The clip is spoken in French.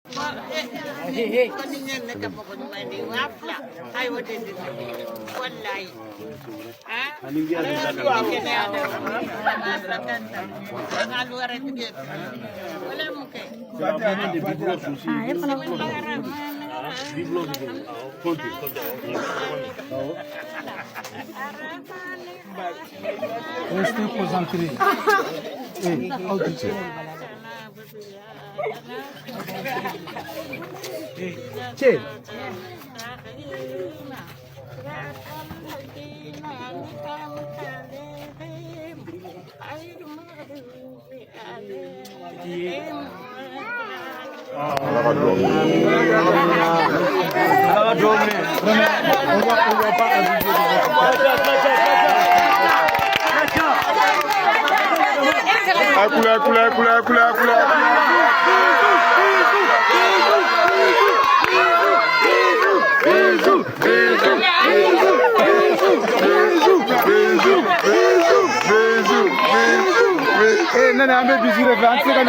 Kuningan na kapag mani wafla. Ay wala din. Wallahi. Ha? Wala mo kay. Restez concentrés. Che. Non, non, mais bisous, les 25 ans,